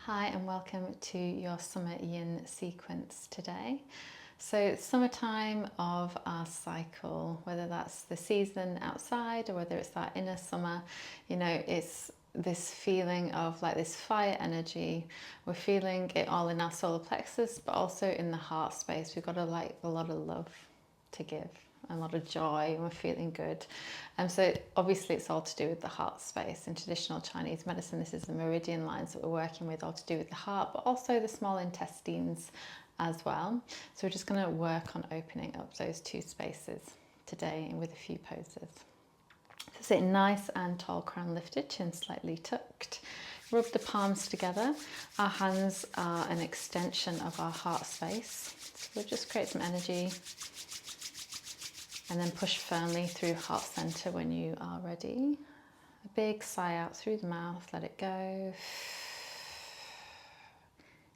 Hi and welcome to your summer yin sequence today. So it's summertime of our cycle, whether that's the season outside or whether it's that inner summer, it's this feeling of like this fire energy. We're feeling it all in our solar plexus, but also in the heart space. We've got a lot of love to give, a lot of joy, and we're feeling good. And so obviously it's all to do with the heart space. In traditional Chinese medicine, this is the meridian lines that we're working with, all to do with the heart, but also the small intestines as well. So we're just going to work on opening up those two spaces today with a few poses. So sitting nice and tall, crown lifted, chin slightly tucked. Rub the palms together. Our hands are an extension of our heart space. So we'll just create some energy and then push firmly through heart center when you are ready. A big sigh out through the mouth, let it go.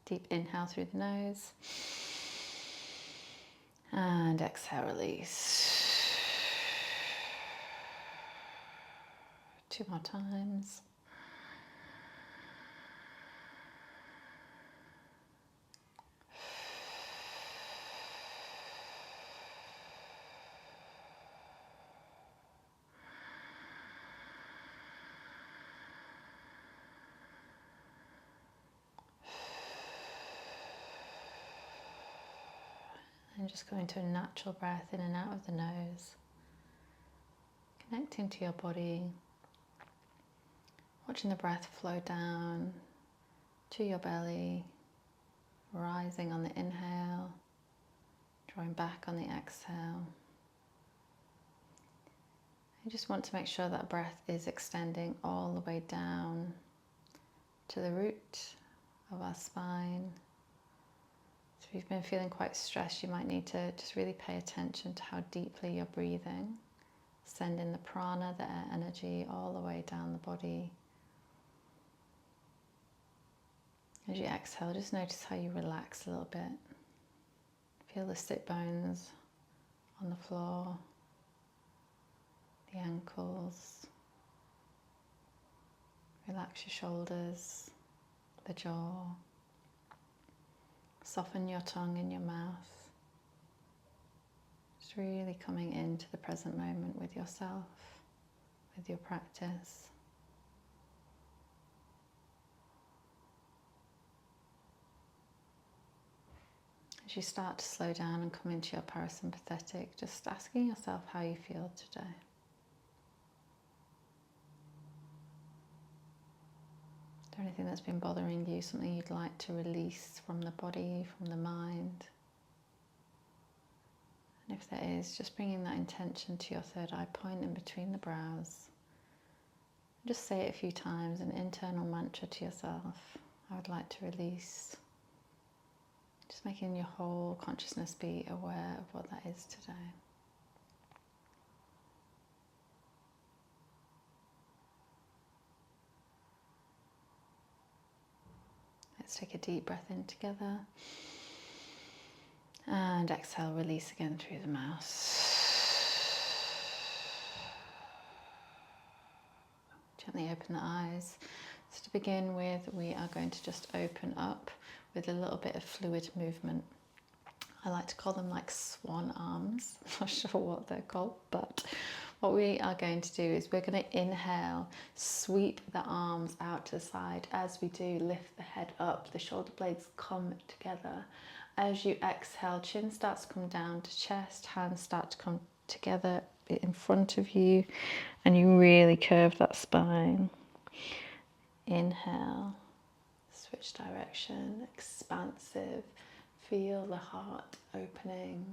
Deep inhale through the nose. And exhale, release. 2 more times. And just go into a natural breath in and out of the nose. Connecting to your body. Watching the breath flow down to your belly. Rising on the inhale. Drawing back on the exhale. You just want to make sure that breath is extending all the way down to the root of our spine. So if you've been feeling quite stressed, you might need to just really pay attention to how deeply you're breathing. Sending the prana, the air energy, all the way down the body. As you exhale, just notice how you relax a little bit. Feel the sit bones on the floor, the ankles. Relax your shoulders, the jaw. Soften your tongue in your mouth. Just really coming into the present moment with yourself, with your practice. As you start to slow down and come into your parasympathetic, just asking yourself how you feel today. Is there anything that's been bothering you, something you'd like to release from the body, from the mind? And if there is, just bringing that intention to your third eye point in between the brows. Just say it a few times, an internal mantra to yourself. I would like to release. Just making your whole consciousness be aware of what that is today. Let's take a deep breath in together. And exhale, release again through the mouth. Gently open the eyes. So to begin with, we are going to just open up with a little bit of fluid movement. I like to call them like swan arms. I'm not sure what they're called, but what we are going to do is we're going to inhale, sweep the arms out to the side. As we do, lift the head up, the shoulder blades come together. As you exhale, chin starts to come down to chest, hands start to come together in front of you, and you really curve that spine. Inhale, switch direction, expansive, feel the heart opening,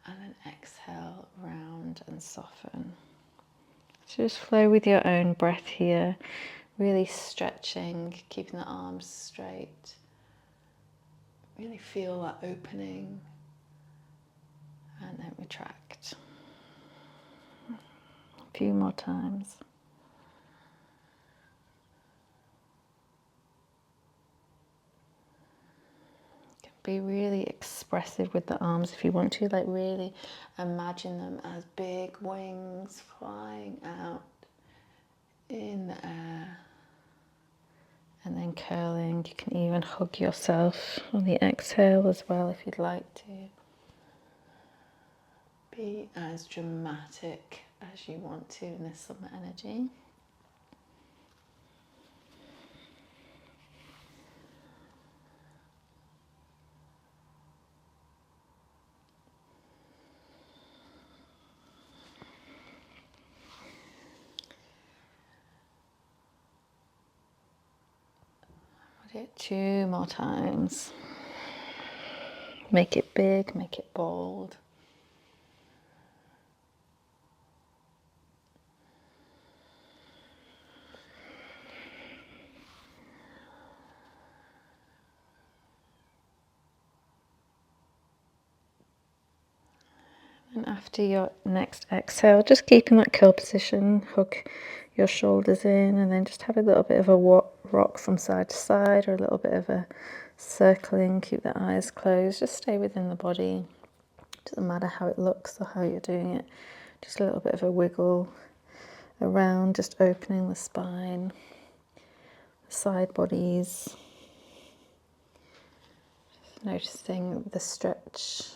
and then exhale, round and soften. So just flow with your own breath here, really stretching, keeping the arms straight. Really feel that opening, and then retract. A few more times. Be really expressive with the arms if you want to, like really imagine them as big wings flying out in the air. and then curling. You can even hug yourself on the exhale as well if you'd like to. Be as dramatic as you want to in this summer energy. Do it 2 more times. Make it big, make it bold. And after your next exhale, just keep in that curl position, hug your shoulders in, and then just have a little bit of a rock from side to side, or a little bit of a circling. Keep the eyes closed, just stay within the body. Doesn't matter how it looks or how you're doing it, just a little bit of a wiggle around, just opening the spine, the side bodies, just noticing the stretch.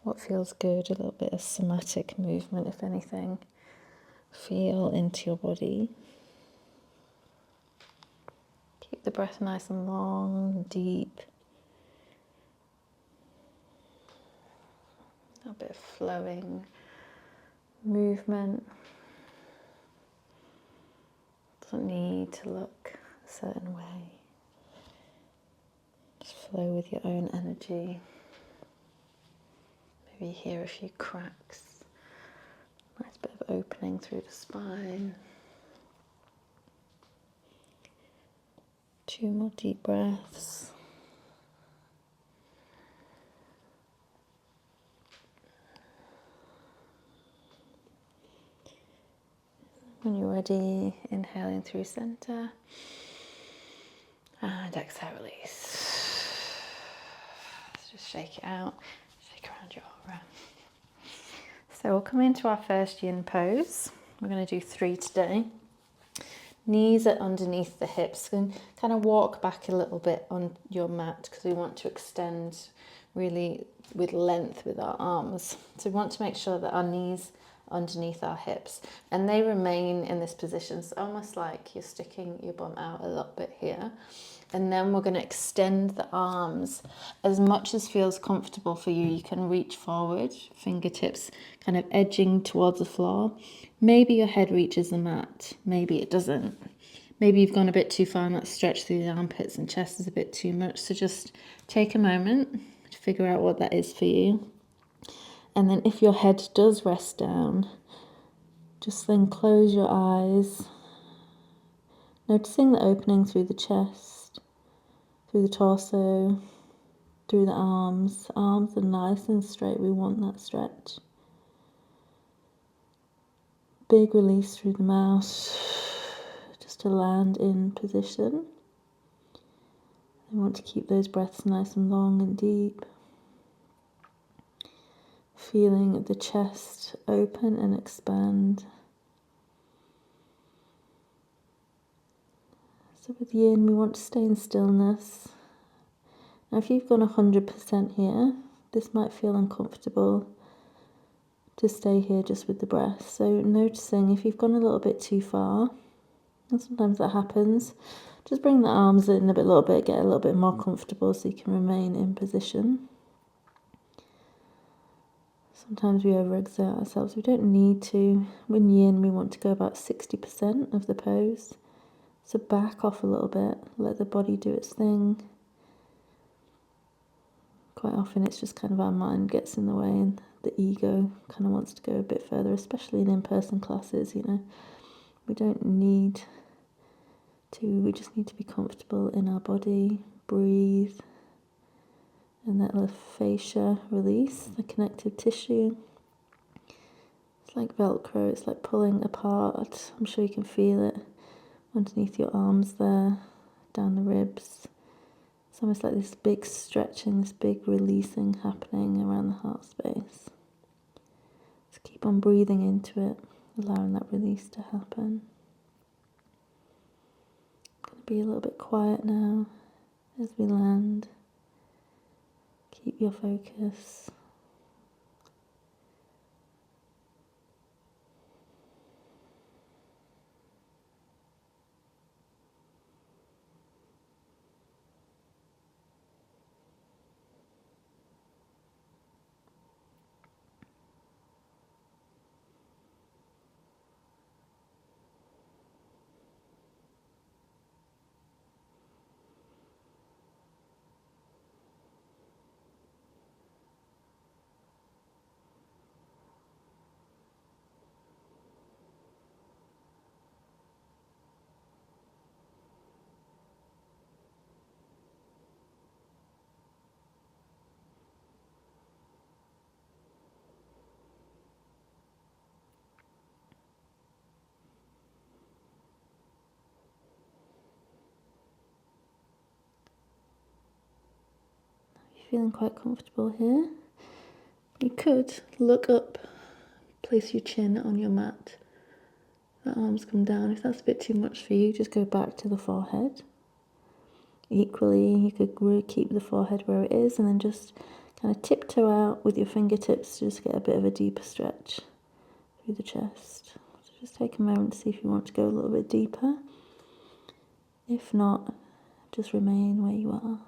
What feels good, a little bit of somatic movement, if anything. Feel into your body. Keep the breath nice and long, deep. A bit of flowing movement. Doesn't need to look a certain way. Just flow with your own energy. Maybe hear a few cracks. Nice bit of opening through the spine. 2 more deep breaths. When you're ready, inhaling through center. And exhale, release. Let's just shake it out. Shake around your aura. So we'll come into our first yin pose. We're going to do 3 today. Knees are underneath the hips. And kind of walk back a little bit on your mat because we want to extend really with length with our arms. So we want to make sure that our knees are underneath our hips and they remain in this position. It's almost like you're sticking your bum out a little bit here. And then we're going to extend the arms as much as feels comfortable for you. You can reach forward, fingertips kind of edging towards the floor. Maybe your head reaches the mat, maybe it doesn't. Maybe you've gone a bit too far and that stretch through the armpits and chest is a bit too much. So just take a moment to figure out what that is for you. And then if your head does rest down, just then close your eyes, noticing the opening through the chest, through the torso, through the arms. Arms are nice and straight, we want that stretch. Big release through the mouth, just to land in position. You want to keep those breaths nice and long and deep. Feeling the chest open and expand. So with yin, we want to stay in stillness. Now if you've gone 100% here, this might feel uncomfortable to stay here just with the breath. So noticing if you've gone a little bit too far, and sometimes that happens, just bring the arms in a little bit, get a little bit more comfortable so you can remain in position. Sometimes we overexert ourselves. We don't need to. When yin, we want to go about 60% of the pose. So back off a little bit, let the body do its thing. Quite often it's just kind of our mind gets in the way and the ego kind of wants to go a bit further, especially in in-person classes, you know. We don't need to, we just need to be comfortable in our body, breathe, and that little fascia release, the connective tissue. It's like Velcro, it's like pulling apart. I'm sure you can feel it underneath your arms there, down the ribs. It's almost like this big stretching, this big releasing happening around the heart space. Just keep on breathing into it, allowing that release to happen. I'm going to be a little bit quiet now as we land. Keep your focus. Feeling quite comfortable here. You could look up, place your chin on your mat. The arms come down. If that's a bit too much for you, just go back to the forehead. Equally, you could keep the forehead where it is and then just kind of tiptoe out with your fingertips to just get a bit of a deeper stretch through the chest. So just take a moment to see if you want to go a little bit deeper. If not, just remain where you are.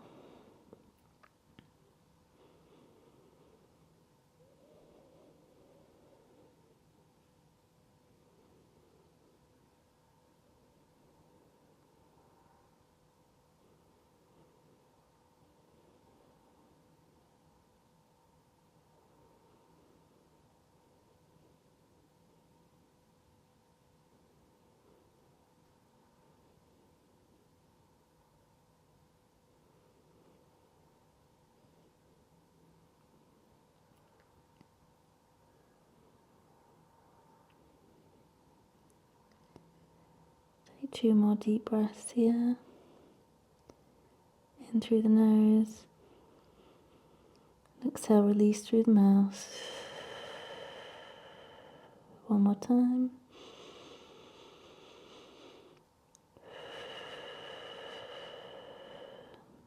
Take 2 more deep breaths here. In through the nose. Exhale, release through the mouth. One more time.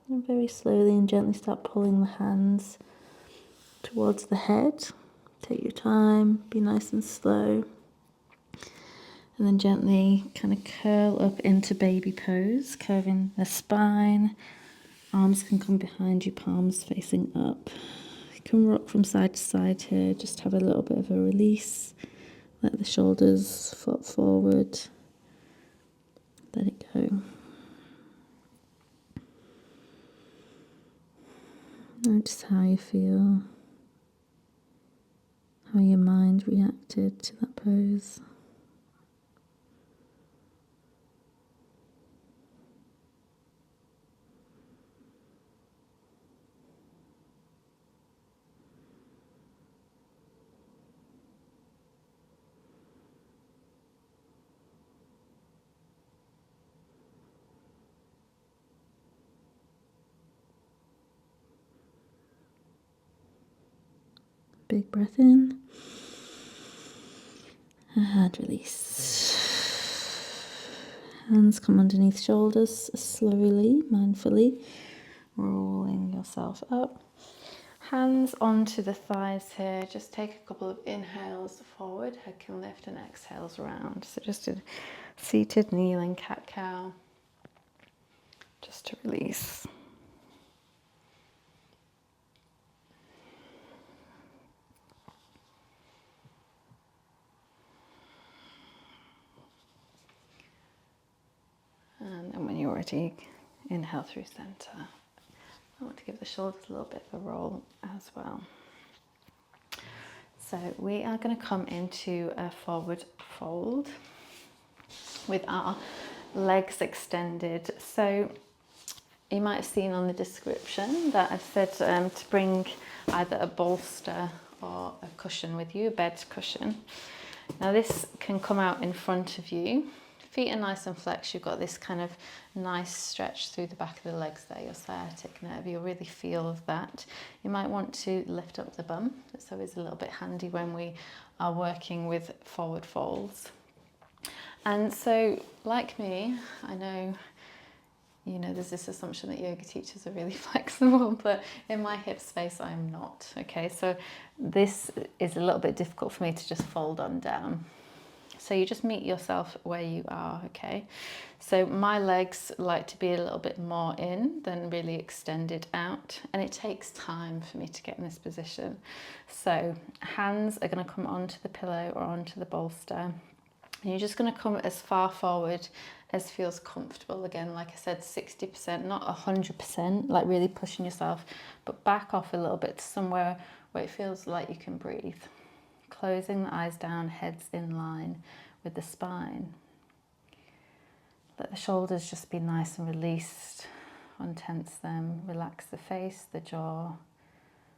And very slowly and gently start pulling the hands towards the head. Take your time, be nice and slow. And then gently kind of curl up into baby pose, curving the spine. Arms can come behind you, palms facing up. You can rock from side to side here, just have a little bit of a release. Let the shoulders flop forward. Let it go. Notice how you feel, how your mind reacted to that pose. Big breath in and release. Hands come underneath shoulders slowly, mindfully, rolling yourself up. Hands onto the thighs here. Just take a couple of inhales forward, head can lift, and exhales round. So just a seated kneeling cat-cow, just to release. And then when you're ready, inhale through center. I want to give the shoulders a little bit of a roll as well. So we are going to come into a forward fold with our legs extended. So you might have seen on the description that I've said to bring either a bolster or a cushion with you, a bed cushion. Now this can come out in front of you. Feet are nice and flexed. You've got this kind of nice stretch through the back of the legs there, your sciatic nerve. You'll really feel that. You might want to lift up the bum. It's always a little bit handy when we are working with forward folds. And so, like me, I know you know, there's this assumption that yoga teachers are really flexible, but in my hip space, I'm not. Okay, so this is a little bit difficult for me to just fold on down. So you just meet yourself where you are, okay? So my legs like to be a little bit more in than really extended out, and it takes time for me to get in this position. So hands are going to come onto the pillow or onto the bolster. And you're just going to come as far forward as feels comfortable. Again, like I said, 60%, not 100%, like really pushing yourself, but back off a little bit to somewhere where it feels like you can breathe. Closing the eyes down, heads in line with the spine. Let the shoulders just be nice and released. Untense them. Relax the face, the jaw.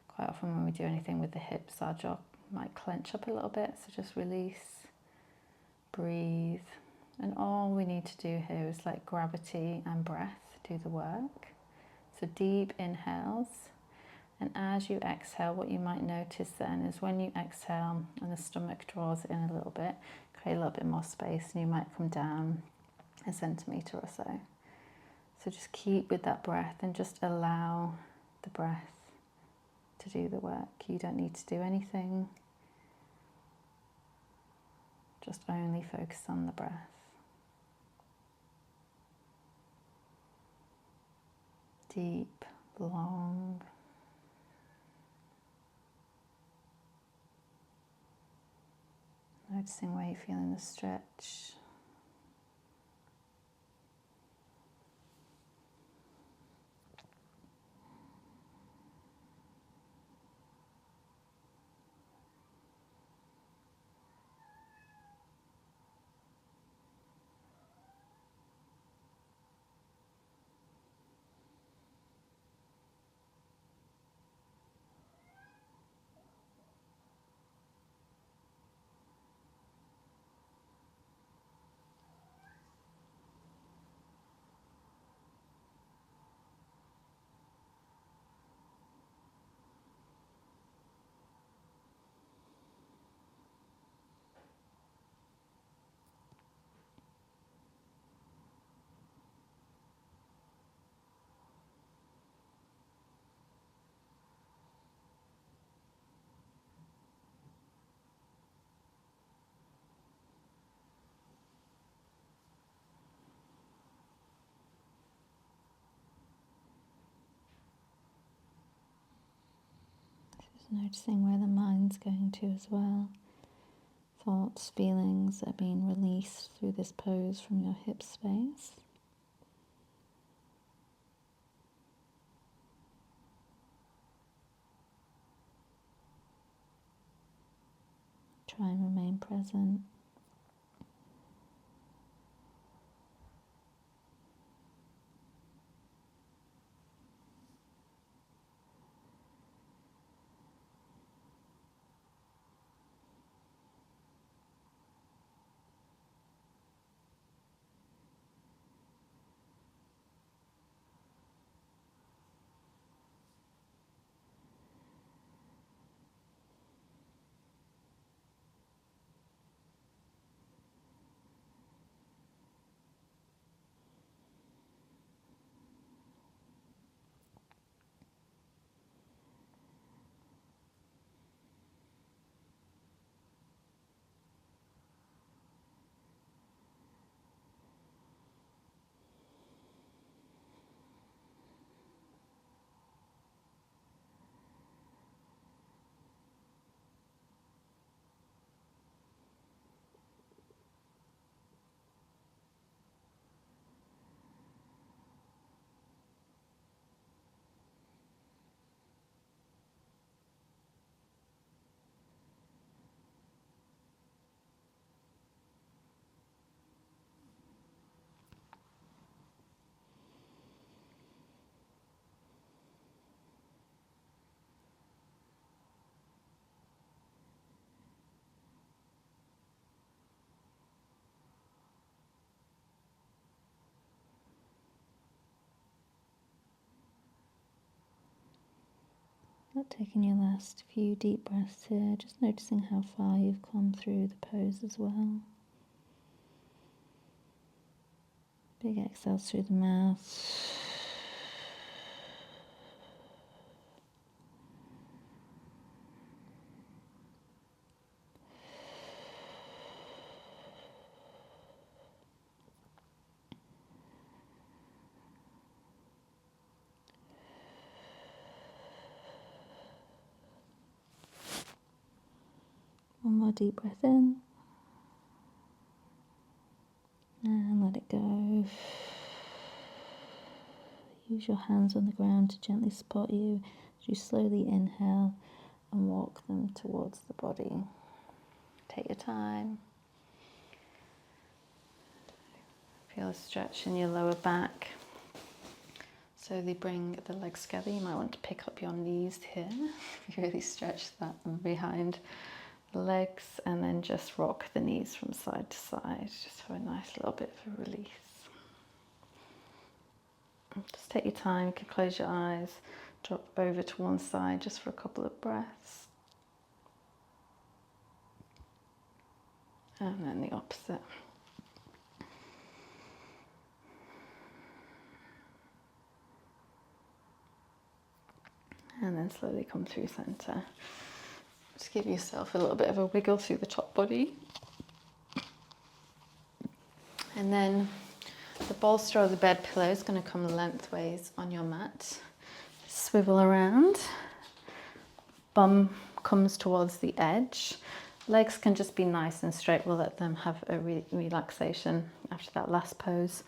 Quite often when we do anything with the hips, our jaw might clench up a little bit, so just release. Breathe. And all we need to do here is let gravity and breath do the work. So deep inhales. And as you exhale, what you might notice then is when you exhale and the stomach draws in a little bit, create a little bit more space, and you might come down a centimetre or so. So just keep with that breath and just allow the breath to do the work. You don't need to do anything. Just only focus on the breath. Deep, long. Noticing where you're feeling the stretch. Just noticing where the mind's going to as well. Thoughts, feelings are being released through this pose from your hip space. Try and remain present. Not taking your last few deep breaths here, just noticing how far you've come through the pose as well. Big exhales through the mouth. One more deep breath in. And let it go. Use your hands on the ground to gently support you as you slowly inhale and walk them towards the body. Take your time. Feel a stretch in your lower back. Slowly bring the legs together. You might want to pick up your knees here. Really stretch that behind the legs, and then just rock the knees from side to side, just for a nice little bit of a release. Just take your time. You can close your eyes, drop over to one side just for a couple of breaths. And then the opposite. And then slowly come through center. Just give yourself a little bit of a wiggle through the top body. And then the bolster or the bed pillow is going to come lengthways on your mat. Swivel around. Bum comes towards the edge. Legs can just be nice and straight. We'll let them have a relaxation after that last pose.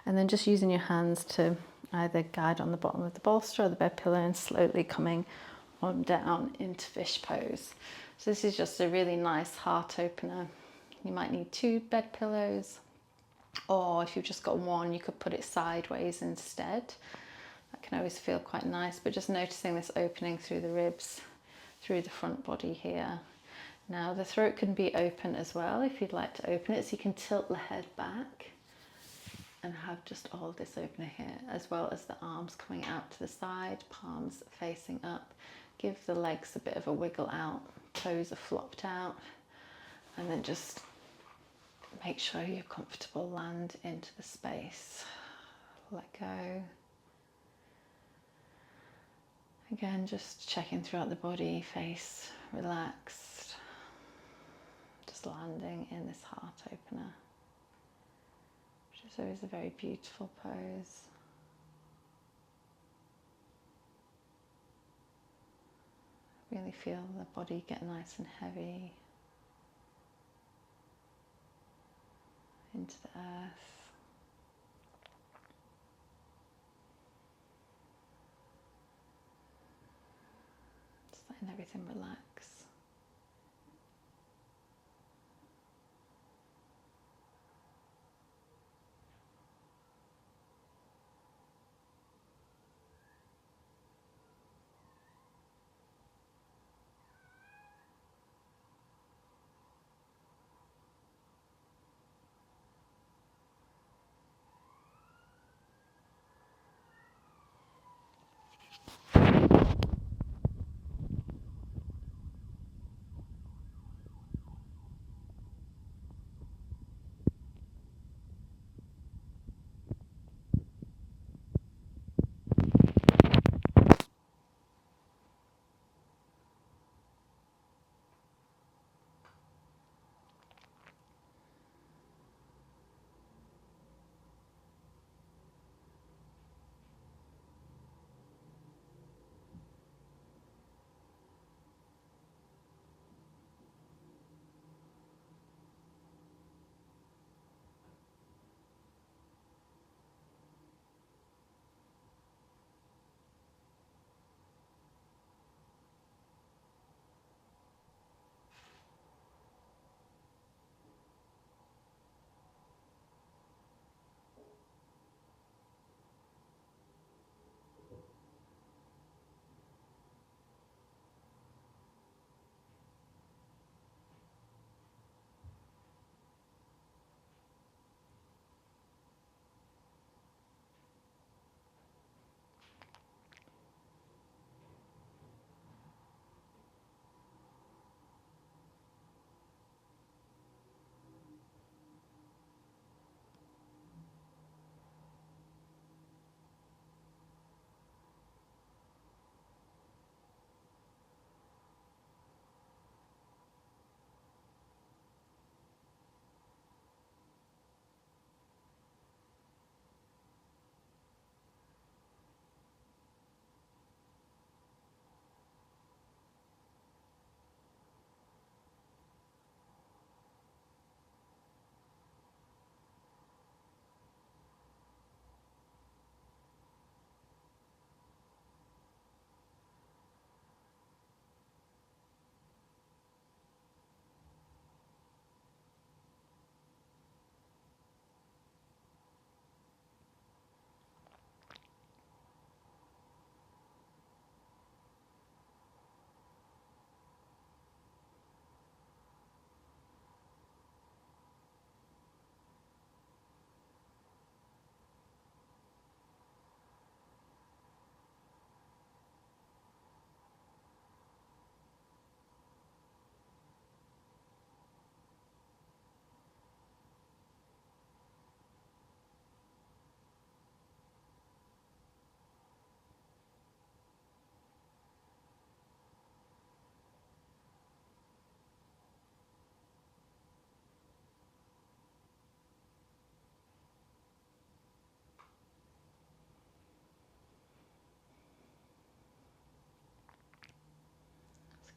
And then just using your hands to either guide on the bottom of the bolster or the bed pillow and slowly coming on down into fish pose. So this is just a really nice heart opener. You might need 2 bed pillows, or if you've just got one, you could put it sideways instead. That can always feel quite nice, but just noticing this opening through the ribs, through the front body here. Now the throat can be open as well if you'd like to open it, so you can tilt the head back and have just all this opener here, as well as the arms coming out to the side, palms facing up. Give the legs a bit of a wiggle out, toes are flopped out, and then just make sure you're comfortable, land into the space. Let go. Again, just checking throughout the body, face relaxed. Just landing in this heart opener, which is always a very beautiful pose. Really feel the body get nice and heavy into the earth. Just letting everything relax.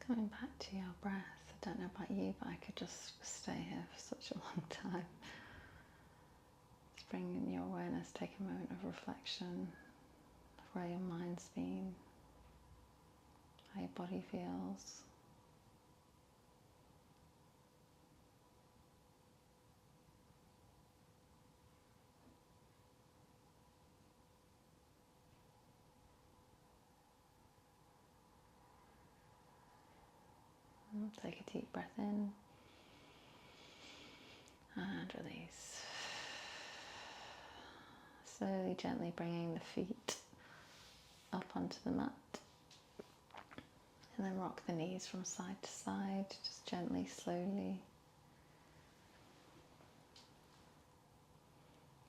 Coming back to your breath. I don't know about you, but I could just stay here for such a long time. Just bring in your awareness, take a moment of reflection of where your mind's been, how your body feels. Take a deep breath in and release. Slowly, gently bringing the feet up onto the mat. And then rock the knees from side to side, just gently, slowly.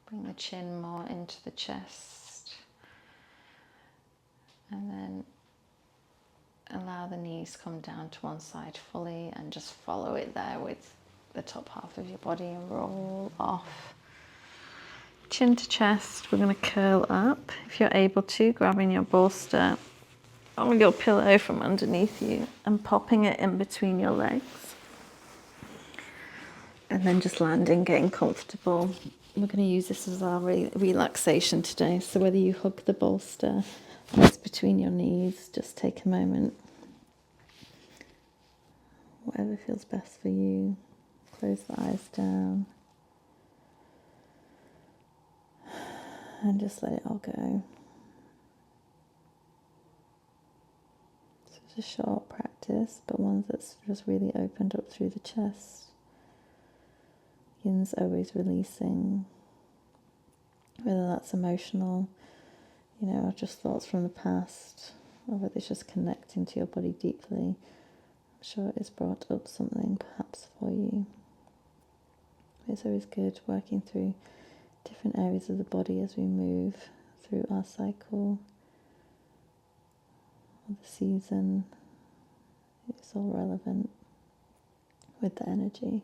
Bring the chin more into the chest. And then allow the knees come down to one side fully and just follow it there with the top half of your body and roll off. Chin to chest, we're going to curl up. If you're able to, grabbing your bolster or your pillow from underneath you and popping it in between your legs. And then just landing, getting comfortable. We're going to use this as our relaxation today. So whether you hug the bolster or it's between your knees, just take a moment. Whatever feels best for you. Close the eyes down. And just let it all go. So it's a short practice, but one that's just really opened up through the chest. Yin's always releasing, whether that's emotional, or just thoughts from the past, or whether it's just connecting to your body deeply. I'm sure it's brought up something perhaps for you. It's always good working through different areas of the body as we move through our cycle or the season. It's all relevant with the energy.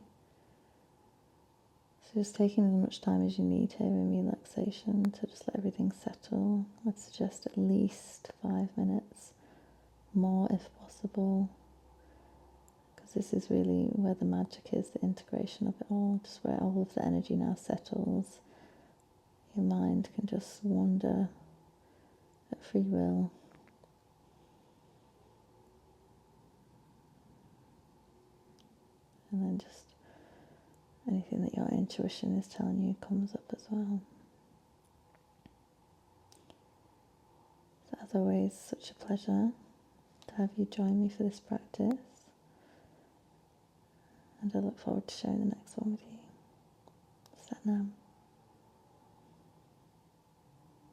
So just taking as much time as you need here in relaxation to just let everything settle. I'd suggest at least 5 minutes, more if possible, because this is really where the magic is, the integration of it all, just where all of the energy now settles. Your mind can just wander at free will. And then just anything that your intuition is telling you comes up as well. So as always, such a pleasure to have you join me for this practice. And I look forward to sharing the next one with you. Sat Nam.